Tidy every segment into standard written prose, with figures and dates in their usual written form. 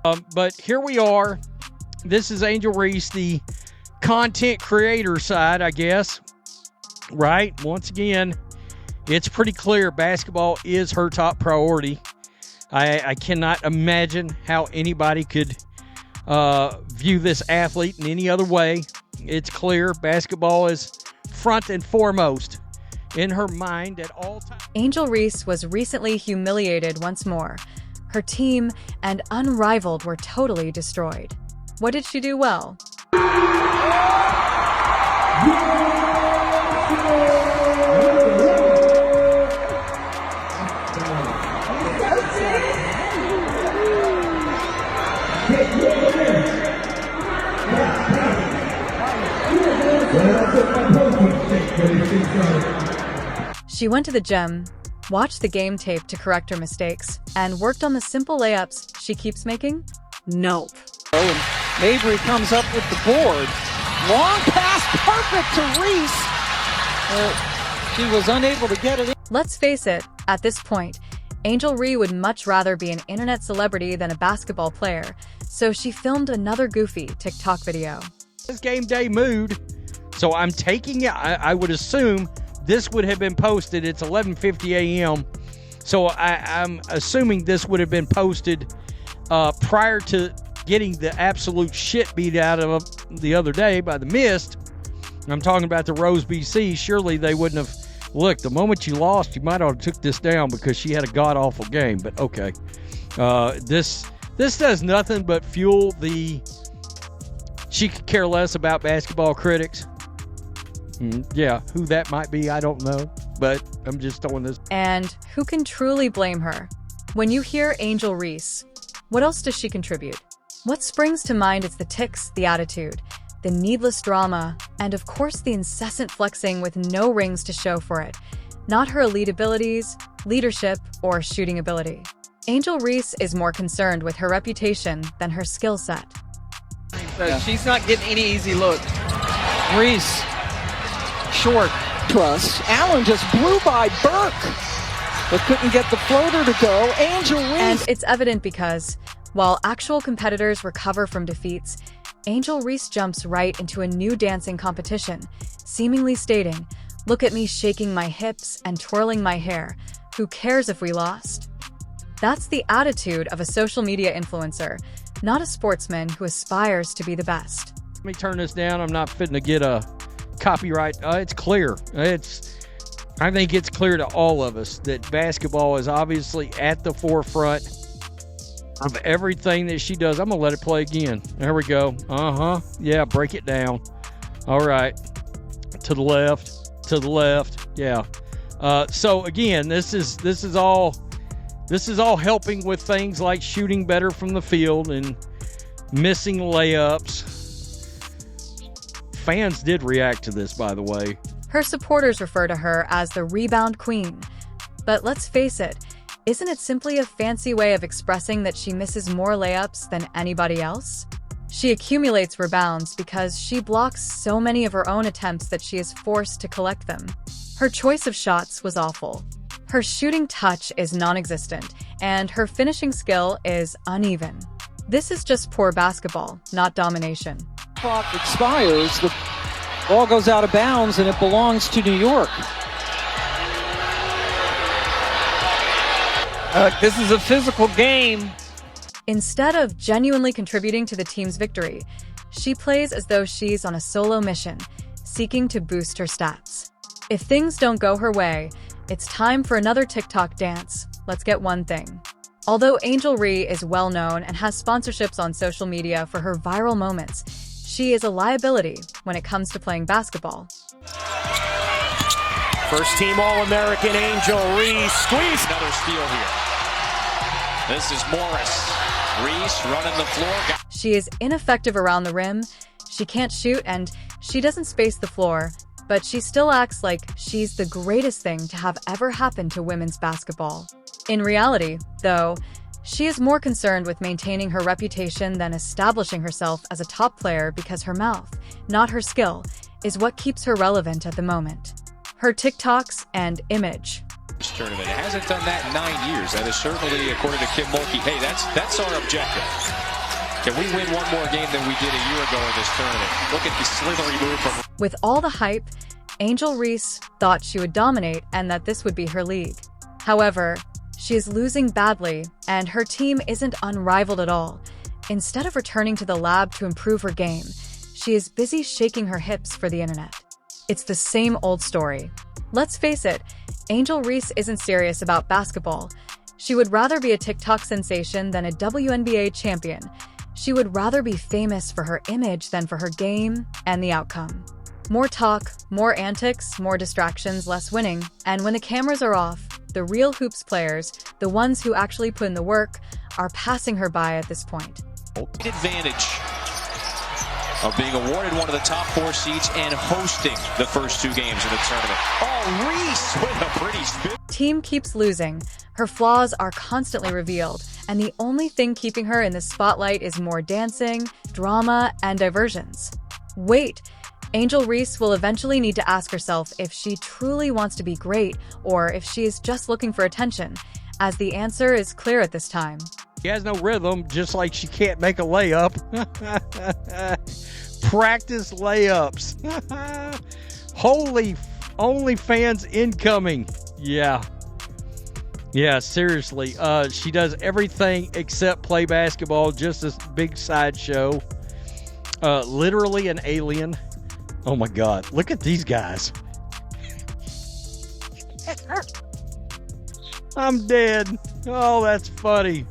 But here we are. This is Angel Reese, the content creator side, I guess. Right? Once again, it's pretty clear basketball is her top priority. I cannot imagine how anybody could view this athlete in any other way. It's clear basketball is front and foremost in her mind at all times. Angel Reese was recently humiliated once more. Her team and Unrivaled were totally destroyed. What did she do well? She went to the gym, watched the game tape to correct her mistakes, and worked on the simple layups she keeps making? Nope. And Mabry comes up with the board. Long pass, perfect to Reese. She was unable to get it in. Let's face it, at this point, Angel Reese would much rather be an internet celebrity than a basketball player, so she filmed another goofy TikTok video. This game day mood, so I'm taking it. I would assume this would have been posted. It's 11:50 a.m., so I'm assuming this would have been posted prior to getting the absolute shit beat out of the other day by the Mist. I'm talking about the Rose BC. Surely they wouldn't have. Look, the moment you lost, you might have took this down because she had a god-awful game. But okay, this does nothing but fuel the. She could care less about basketball critics. Yeah, who that might be, I don't know. But I'm just throwing this. And who can truly blame her? When you hear Angel Reese, what else does she contribute? What springs to mind is the tics, the attitude, the needless drama, and of course the incessant flexing with no rings to show for it. Not her elite abilities, leadership, or shooting ability. Angel Reese is more concerned with her reputation than her skill set. So she's not getting any easy look. Reese, short trust. Allen just blew by Burke, but couldn't get the floater to go. Angel Reese. And it's evident because, while actual competitors recover from defeats, Angel Reese jumps right into a new dancing competition, seemingly stating, "Look at me shaking my hips and twirling my hair. Who cares if we lost?" That's the attitude of a social media influencer, not a sportsman who aspires to be the best. Let me turn this down. I'm not fitting to get a copyright. It's clear. I think it's clear to all of us that basketball is obviously at the forefront of everything that she does. I'm going to let it play again. There we go. Yeah, break it down. All right. To the left. To the left. Yeah. So again, this is all helping with things like shooting better from the field and missing layups. Fans did react to this, by the way. Her supporters refer to her as the rebound queen. But let's face it, isn't it simply a fancy way of expressing that she misses more layups than anybody else? She accumulates rebounds because she blocks so many of her own attempts that she is forced to collect them. Her choice of shots was awful. Her shooting touch is non-existent, and her finishing skill is uneven. This is just poor basketball, not domination. Clock expires, the ball goes out of bounds, and it belongs to New York. This is a physical game. Instead of genuinely contributing to the team's victory, she plays as though she's on a solo mission, seeking to boost her stats. If things don't go her way, it's time for another TikTok dance. Let's get one thing. Although Angel Reese is well known and has sponsorships on social media for her viral moments, she is a liability when it comes to playing basketball. First team All-American Angel Reese. Squeeze. Another steal here. This is Morris. Reese running the floor. She is ineffective around the rim, she can't shoot, and she doesn't space the floor, but she still acts like she's the greatest thing to have ever happened to women's basketball. In reality, though, she is more concerned with maintaining her reputation than establishing herself as a top player because her mouth, not her skill, is what keeps her relevant at the moment. Her TikToks and image. This tournament, it hasn't done that in 9 years. That is certainly, according to Kim Mulkey, hey, that's our objective. Can we win one more game than we did a year ago in this tournament? Look at the slithery move from... With all the hype, Angel Reese thought she would dominate and that this would be her league. However, she is losing badly, and her team isn't unrivaled at all. Instead of returning to the lab to improve her game, she is busy shaking her hips for the internet. It's the same old story. Let's face it, Angel Reese isn't serious about basketball. She would rather be a TikTok sensation than a WNBA champion. She would rather be famous for her image than for her game and the outcome. More talk, more antics, more distractions, less winning. And when the cameras are off, the real hoops players, the ones who actually put in the work, are passing her by at this point. Advantage of being awarded one of the top 4 seeds and hosting the first 2 games in the tournament. Oh, Reese with a pretty spin. Team keeps losing. Her flaws are constantly revealed, and the only thing keeping her in the spotlight is more dancing, drama, and diversions. Wait, Angel Reese will eventually need to ask herself if she truly wants to be great or if she is just looking for attention, as the answer is clear at this time. She has no rhythm, just like she can't make a layup. Practice layups. Holy OnlyFans incoming. Yeah, seriously. She does everything except play basketball, just this big sideshow. Literally an alien. Oh my God, look at these guys. I'm dead. Oh, that's funny.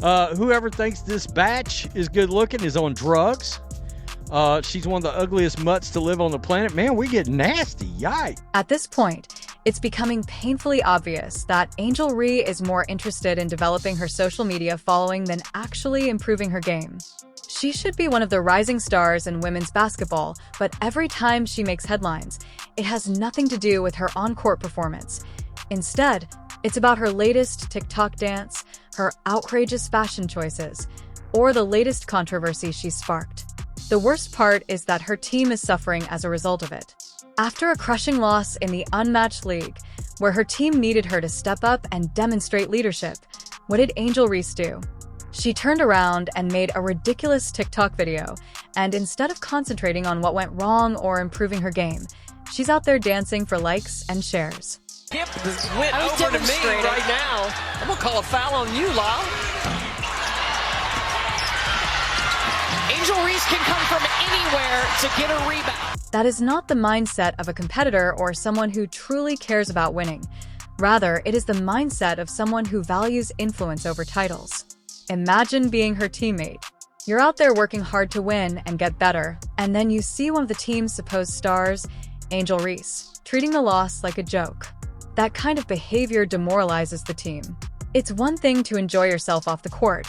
Whoever thinks this batch is good looking is on drugs. She's one of the ugliest mutts to live on the planet. Man, we get nasty. Yikes. At this point, it's becoming painfully obvious that Angel Reese is more interested in developing her social media following than actually improving her game. She should be one of the rising stars in women's basketball, but every time she makes headlines, it has nothing to do with her on-court performance. Instead, it's about her latest TikTok dance, her outrageous fashion choices, or the latest controversy she sparked. The worst part is that her team is suffering as a result of it. After a crushing loss in the unmatched league, where her team needed her to step up and demonstrate leadership, what did Angel Reese do? She turned around and made a ridiculous TikTok video, and instead of concentrating on what went wrong or improving her game, she's out there dancing for likes and shares. Hip went over to me right now. I'm gonna call a foul on you, Lyle. Angel Reese can come from anywhere to get a rebound. That is not the mindset of a competitor or someone who truly cares about winning. Rather, it is the mindset of someone who values influence over titles. Imagine being her teammate. You're out there working hard to win and get better, and then you see one of the team's supposed stars, Angel Reese, treating the loss like a joke. That kind of behavior demoralizes the team. It's one thing to enjoy yourself off the court,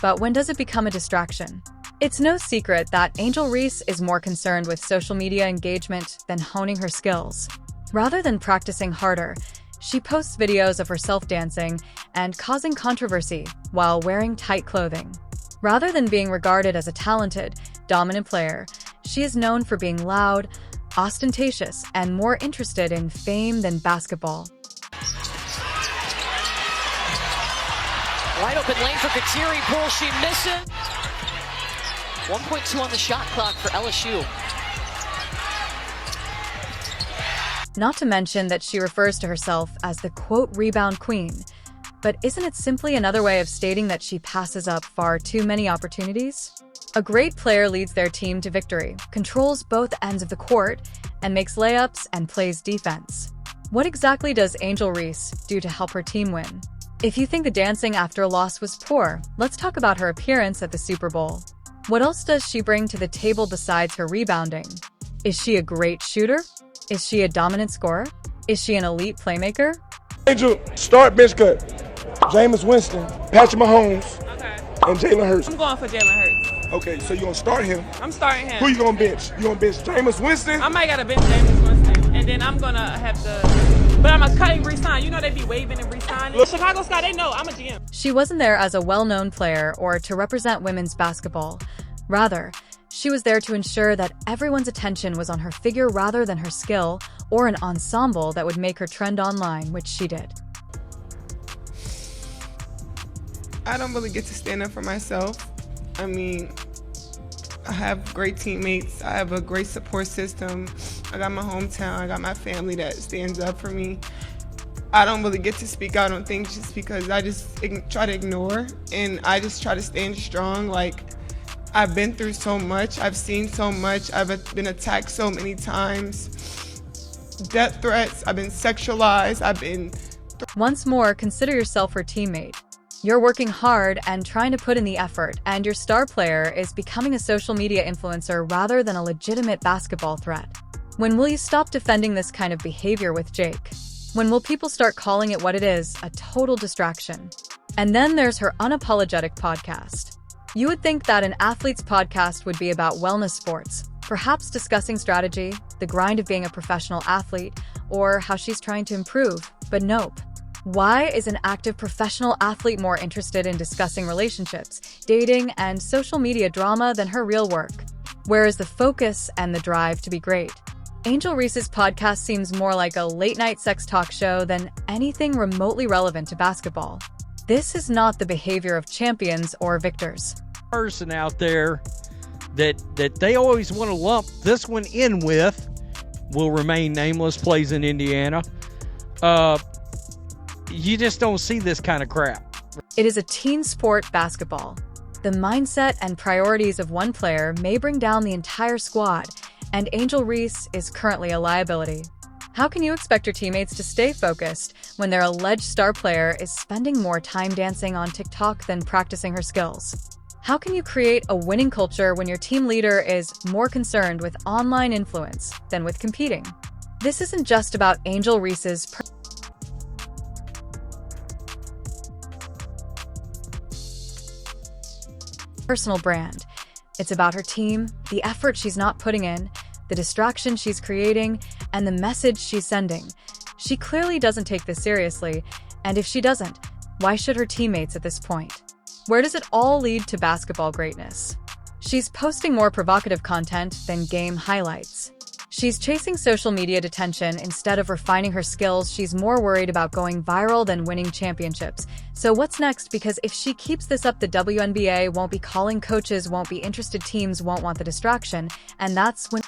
but when does it become a distraction? It's no secret that Angel Reese is more concerned with social media engagement than honing her skills. Rather than practicing harder, she posts videos of herself dancing and causing controversy while wearing tight clothing. Rather than being regarded as a talented, dominant player, she is known for being loud, ostentatious, and more interested in fame than basketball. Wide open lane for Kateri. Pull, she misses. 1.2 on the shot clock for LSU. Not to mention that she refers to herself as the quote rebound queen. But isn't it simply another way of stating that she passes up far too many opportunities? A great player leads their team to victory, controls both ends of the court, and makes layups and plays defense. What exactly does Angel Reese do to help her team win? If you think the dancing after a loss was poor, let's talk about her appearance at the Super Bowl. What else does she bring to the table besides her rebounding? Is she a great shooter? Is she a dominant scorer? Is she an elite playmaker? Angel, start bench cut. Jameis Winston, Patrick Mahomes, and Jalen Hurts. I'm going for Jalen Hurts. Okay, so you're going to start him. I'm starting him. Who you going to bench? You going to bench Jameis Winston? I might got to bench Jameis Winston, and then I'm going to have to... But I'm going to cut and re-sign. You know they be waving and re-signing. Chicago Sky, they know I'm a GM. She wasn't there as a well-known player or to represent women's basketball. Rather, she was there to ensure that everyone's attention was on her figure rather than her skill or an ensemble that would make her trend online, which she did. I don't really get to stand up for myself. I mean, I have great teammates. I have a great support system. I got my hometown. I got my family that stands up for me. I don't really get to speak out on things just because I just try to ignore, and I just try to stand strong. Like, I've been through so much. I've seen so much. I've been attacked so many times. Death threats. I've been sexualized. Once more, consider yourself her teammate. You're working hard and trying to put in the effort, and your star player is becoming a social media influencer rather than a legitimate basketball threat. When will you stop defending this kind of behavior with Jake? When will people start calling it what it is, a total distraction? And then there's her unapologetic podcast. You would think that an athlete's podcast would be about wellness sports, perhaps discussing strategy, the grind of being a professional athlete, or how she's trying to improve, but nope. Why is an active professional athlete more interested in discussing relationships, dating, and social media drama than her real work? Where is the focus and the drive to be great? Angel Reese's podcast seems more like a late-night sex talk show than anything remotely relevant to basketball. This is not the behavior of champions or victors. Person out there that they always want to lump this one in with will remain nameless, plays in Indiana. You just don't see this kind of crap. It is a team sport, basketball. The mindset and priorities of one player may bring down the entire squad, and Angel Reese is currently a liability. How can you expect your teammates to stay focused when their alleged star player is spending more time dancing on TikTok than practicing her skills? How can you create a winning culture when your team leader is more concerned with online influence than with competing? This isn't just about Angel Reese's personal brand. It's about her team, the effort she's not putting in, the distraction she's creating, and the message she's sending. She clearly doesn't take this seriously, and if she doesn't, why should her teammates at this point? Where does it all lead to basketball greatness? She's posting more provocative content than game highlights. She's chasing social media attention instead of refining her skills. She's more worried about going viral than winning championships. So what's next? Because if she keeps this up, the WNBA won't be calling, coaches won't be interested, teams won't want the distraction, and that's when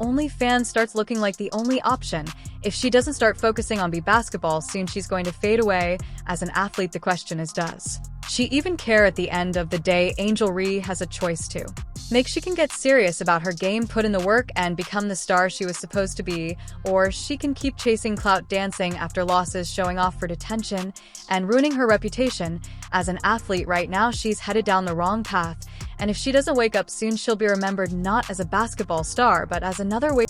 OnlyFans starts looking like the only option. If she doesn't start focusing on basketball, soon she's going to fade away. As an athlete, the question is, does she even care at the end of the day? Angel Reese has a choice to make. She can get serious about her game, put in the work, and become the star she was supposed to be, or she can keep chasing clout, dancing after losses, showing off for attention, and ruining her reputation. As an athlete right now, she's headed down the wrong path, and if she doesn't wake up soon, she'll be remembered not as a basketball star, but as another way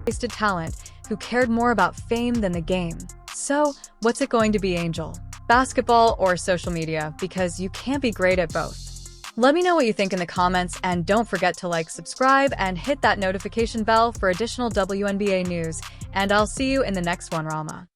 wasted talent who cared more about fame than the game. So, what's it going to be, Angel? Basketball or social media? Because you can't be great at both. Let me know what you think in the comments, and don't forget to like, subscribe, and hit that notification bell for additional WNBA news. And I'll see you in the next one, Rama.